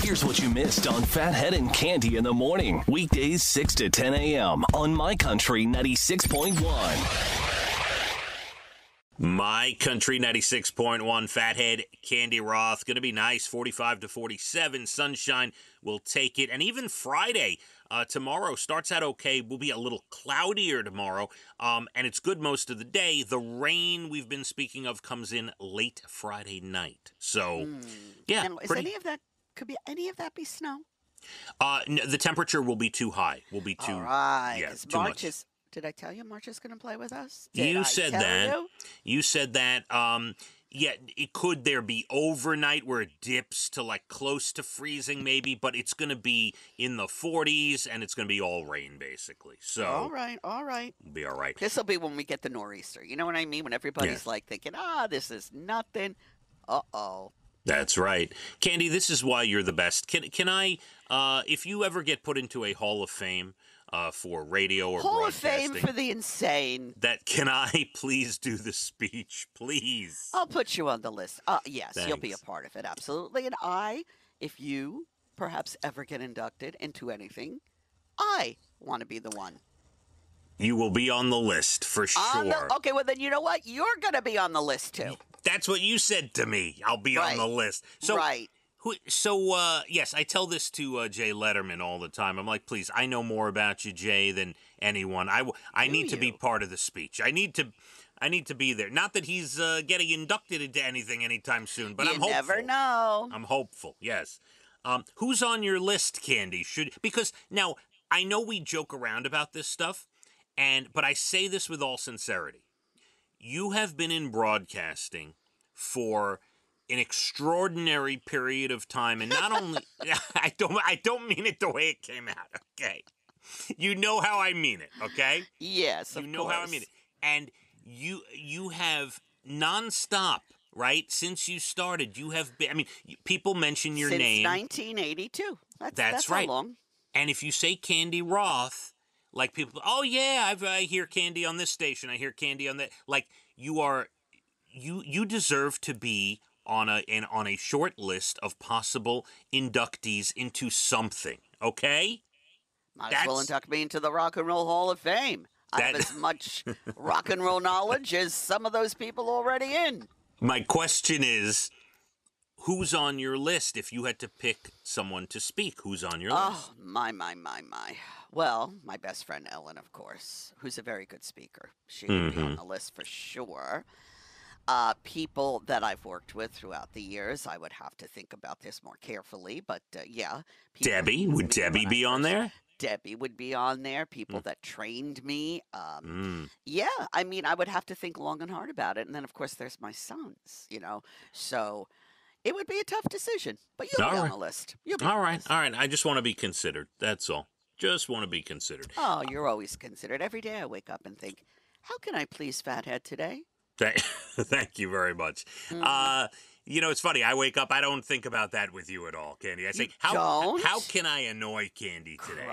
Here's what you missed on Phathead and Cande in the morning. Weekdays 6 to 10 a.m. on My Country 96.1. My Country 96.1, Phathead, Cande Roth. Going to be nice, 45 to 47. Sunshine will take it. And even Friday, tomorrow starts out okay. Will be a little cloudier tomorrow. And it's good most of the day. The rain we've been speaking of comes in late Friday night. So, yeah. And is any of that, could be any of that be snow? The temperature will be too high. Will be too, All right. yeah, Because too March much. is, did I tell you March is going to play with us? You said that. You said that. Yeah, it could there be overnight where it dips to like close to freezing maybe, but it's going to be in the 40s and it's going to be all rain basically. So All right. it'll be all right. This will be when we get the nor'easter. You know what I mean? When everybody's like thinking, this is nothing. Uh-oh. That's right. Cande, this is why you're the best. Can I, if you ever get put into a Hall of Fame for radio or Hall of broadcasting, Fame for the insane. can I please do the speech, please? I'll put you on the list. Yes, you'll be a Thanks. part of it, absolutely. And if you perhaps ever get inducted into anything, I want to be the one. You will be on the list for sure. Okay, well then you know what? You're going to be on the list too. That's what you said to me. I'll be on the list. So, right. Yes, I tell this to Jay Letterman all the time. I'm like, please, I know more about you, Jay, than anyone. I need to be part of the speech. I need to be there. Not that he's getting inducted into anything anytime soon, but I'm hopeful. You never know. I'm hopeful. Yes. Who's on your list, Cande? Because now I know we joke around about this stuff, but I say this with all sincerity. You have been in broadcasting for an extraordinary period of time, and not only I don't mean it the way it came out, okay? You know how I mean it, okay? Yes, you know how I mean it. And you have nonstop, right? Since you started, you have been, I mean, people mention your name. Since 1982. That's right. How long. And if you say Cande Roth, like people, oh yeah, I hear Cande on this station. I hear Cande on that. Like you deserve to be on a short list of possible inductees into something. Okay, might as well induct me into the Rock and Roll Hall of Fame. I have as much rock and roll knowledge as some of those people already in. My question is, who's on your list? If you had to pick someone to speak, who's on your list? Oh, my. Well, my best friend Ellen, of course, who's a very good speaker. She would be on the list for sure. People that I've worked with throughout the years, I would have to think about this more carefully, but yeah. Debbie, would Debbie be on there? Debbie would be on there. People that trained me. Yeah, I mean, I would have to think long and hard about it. And then, of course, there's my sons, So it would be a tough decision, but you'll be on the list. All right. I just want to be considered. That's all. Just want to be considered. Oh, you're always considered. Every day I wake up and think, how can I please Phathead today? Thank you very much. It's funny. I wake up. I don't think about that with you at all, Cande. I say, how can I annoy Cande today?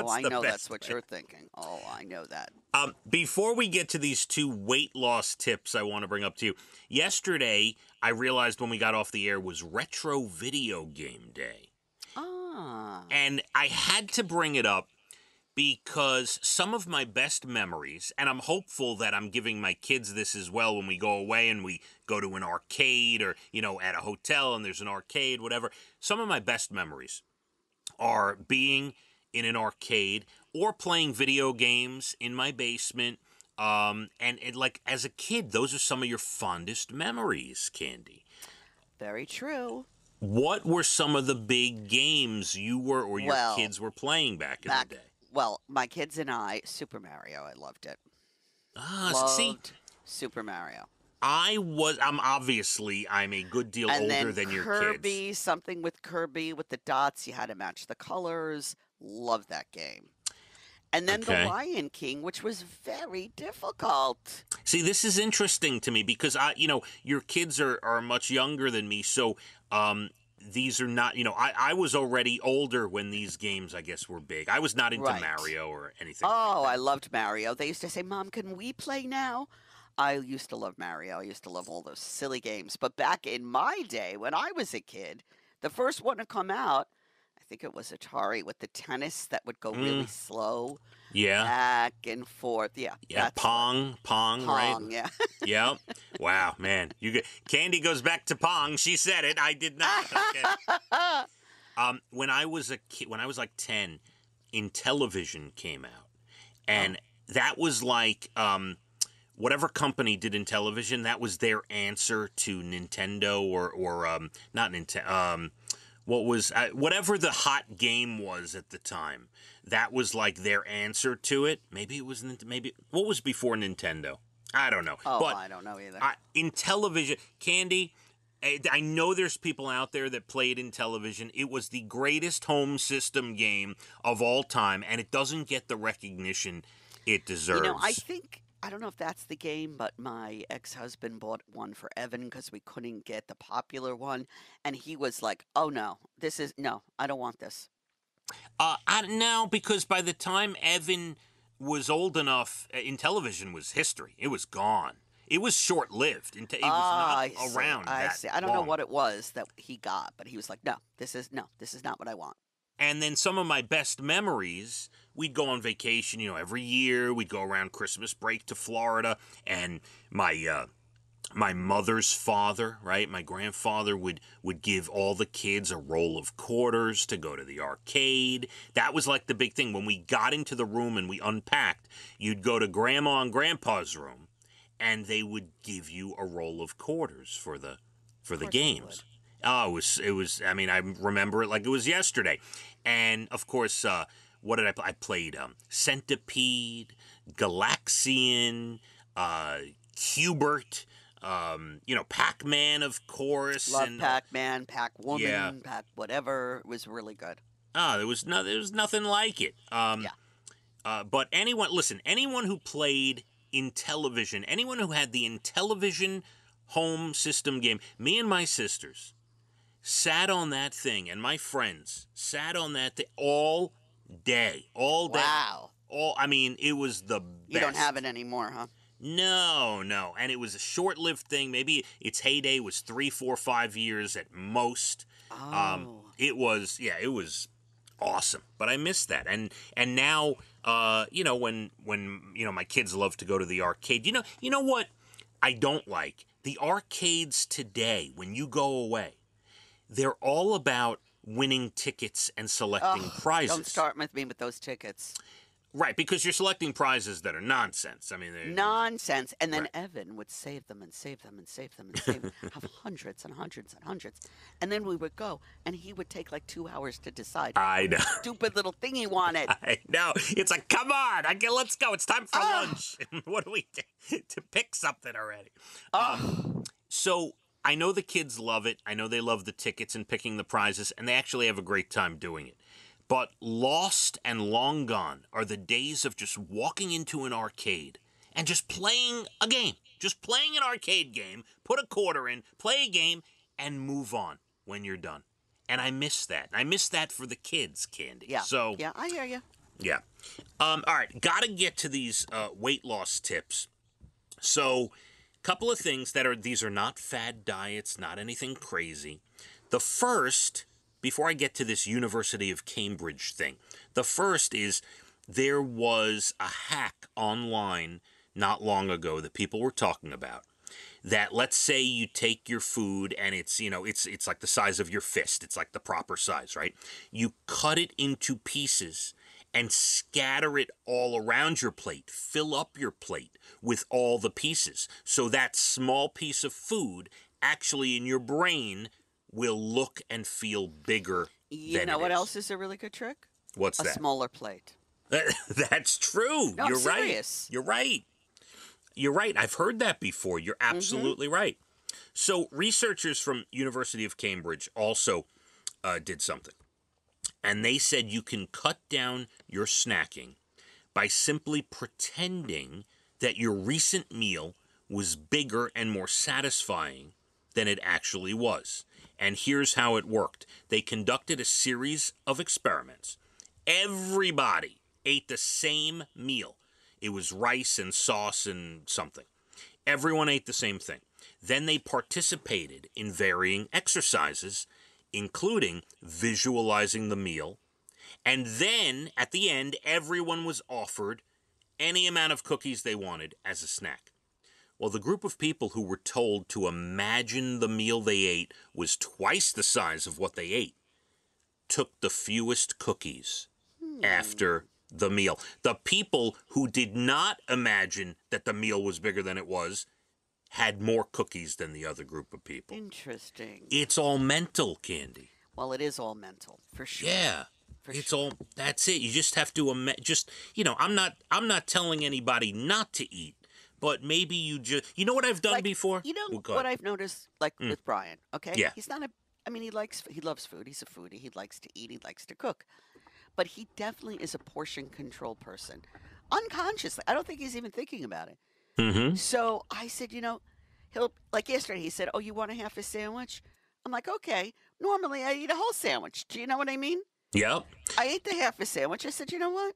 I know that's what you're thinking. Oh, I know that. Before we get to these two weight loss tips I want to bring up to you, yesterday I realized when we got off the air was Retro Video Game Day. And I had to bring it up because some of my best memories, and I'm hopeful that I'm giving my kids this as well when we go away and we go to an arcade or, at a hotel and there's an arcade, whatever. Some of my best memories are being in an arcade or playing video games in my basement. And like as a kid, those are some of your fondest memories, Cande. Very true. What were some of the big games you were or your kids were playing back in the day? Well, my kids and I, Super Mario, I loved it. Loved Super Mario. I'm a good deal older than your kids. Kirby, something with Kirby with the dots, you had to match the colors. Loved that game. And then The Lion King, which was very difficult. See, this is interesting to me because your kids are much younger than me, so these are not, I was already older when these games, I guess, were big. I was not into Mario or anything like that. I loved Mario. They used to say, Mom, can we play now? I used to love Mario. I used to love all those silly games. But back in my day, when I was a kid, The first one to come out, I think it was Atari with the tennis that would go really slow, Yeah. back and forth. Yeah, Yeah, that's Pong, right? Pong. Yeah. Yep. Wow, man. Cande goes back to Pong. She said it. I did not. Okay. When I was a kid, when I was like 10, Intellivision came out. And that was like whatever company did Intellivision, that was their answer to Nintendo or not Nintendo. What was whatever the hot game was at the time. That was like their answer to it. Maybe it was what was before Nintendo? I don't know. Oh, but I don't know either. Intellivision, Cande, I know there's people out there that played Intellivision. It was the greatest home system game of all time, and it doesn't get the recognition it deserves. I don't know if that's the game, but my ex-husband bought one for Evan because we couldn't get the popular one, and he was like, "Oh no, I don't want this." No, because by the time Evan was old enough, Intellivision was history. It was gone. It was short-lived. It was not around I see. I don't know what it was that he got, but he was like, "No, this is not what I want." And then some of my best memories, we'd go on vacation, every year. We'd go around Christmas break to Florida, and my mother's father, right, my grandfather would give all the kids a roll of quarters to go to the arcade. That was like the big thing. When we got into the room and we unpacked, you'd go to Grandma and Grandpa's room, and they would give you a roll of quarters for the games. Oh, it was. I mean, I remember it like it was yesterday. And of course, what did I play? I played Centipede, Galaxian, Cubert, Pac-Man, of course. Love Pac-Man, Pac-Woman, Pac whatever. It was really good. There was nothing like it. But anyone who played Intellivision, anyone who had the Intellivision home system game, me and my sisters sat on that thing, and my friends sat on that thing all day. Wow. It was the best. You don't have it anymore, huh? No. And it was a short-lived thing. Maybe its heyday was 3, 4, 5 years at most. Oh. It was awesome. But I missed that. And now, when my kids love to go to the arcade. You know what I don't like? The arcades today, when you go away, they're all about winning tickets and selecting prizes. Don't start with me with those tickets. Right, because you're selecting prizes that are nonsense. I mean, nonsense. And then right. Evan would save them and save them and save them and save them, have hundreds and hundreds and hundreds. And then we would go, and he would take like 2 hours to decide. I know. Stupid little thing he wanted. I know. It's like, come on, let's go. It's time for lunch. What do we do to pick something already? So I know the kids love it. I know they love the tickets and picking the prizes, and they actually have a great time doing it. But lost and long gone are the days of just walking into an arcade and just playing a game. Just playing an arcade game, put a quarter in, play a game, and move on when you're done. And I miss that. I miss that for the kids, Cande. Yeah. So, yeah, I hear you. Yeah. All right, got to get to these weight loss tips. So, couple of things these are not fad diets, not anything crazy. The first, before I get to this University of Cambridge thing, the first is there was a hack online not long ago that people were talking about. That let's say you take your food and it's like the size of your fist. It's like the proper size, right? You cut it into pieces and scatter it all around your plate. Fill up your plate with all the pieces. So that small piece of food actually in your brain will look and feel bigger than You know what else is a really good trick? What's that? A smaller plate. That's true. No, You're I'm right. serious. You're right. You're right. I've heard that before. You're absolutely right. So researchers from University of Cambridge also did something. And they said you can cut down your snacking by simply pretending that your recent meal was bigger and more satisfying than it actually was. And here's how it worked. They conducted a series of experiments. Everybody ate the same meal. It was rice and sauce and something. Everyone ate the same thing. Then they participated in varying exercises including visualizing the meal. And then, at the end, everyone was offered any amount of cookies they wanted as a snack. Well, the group of people who were told to imagine the meal they ate was twice the size of what they ate took the fewest cookies after the meal. The people who did not imagine that the meal was bigger than it was had more cookies than the other group of people. Interesting. It's all mental, Candy. Well, it is all mental, for sure. Yeah. That's it. You just have to I'm not telling anybody not to eat, but maybe you know what I've done before? You know what I've noticed, with Brian, okay? Yeah. He's not he loves food. He's a foodie. He likes to eat. He likes to cook. But he definitely is a portion control person. Unconsciously. I don't think he's even thinking about it. Mm-hmm. So I said, yesterday he said, "Oh, you want a half a sandwich?" I'm like, "Okay. Normally I eat a whole sandwich. Do you know what I mean?" Yep. I ate the half a sandwich. I said, "You know what?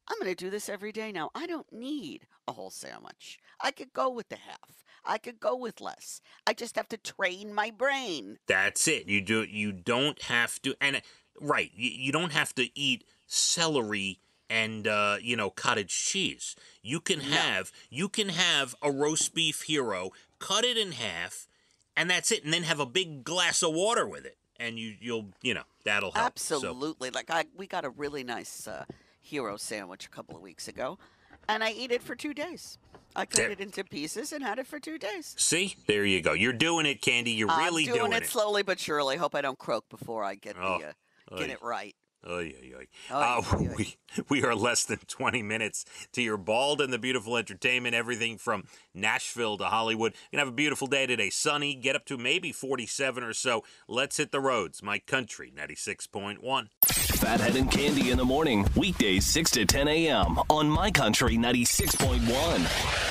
I'm going to do this every day now. I don't need a whole sandwich. I could go with the half. I could go with less. I just have to train my brain." That's it. You don't have to, and right, you don't have to eat celery and cottage cheese. You can have a roast beef hero, cut it in half, and that's it, and then have a big glass of water with it, and you'll that'll help. Absolutely. So. We got a really nice hero sandwich a couple of weeks ago, and I ate it for 2 days. I cut it into pieces and had it for 2 days. See? There you go. You're doing it, Candy. You're really doing it. I'm doing it slowly but surely. Hope I don't croak before I get it right. We are less than 20 minutes to your Bald and the Beautiful entertainment, everything from Nashville to Hollywood. You're going to have a beautiful day today. Sunny, get up to maybe 47 or so. Let's hit the roads. My Country 96.1. Phathead and Cande in the morning, weekdays 6 to 10 a.m. on My Country 96.1.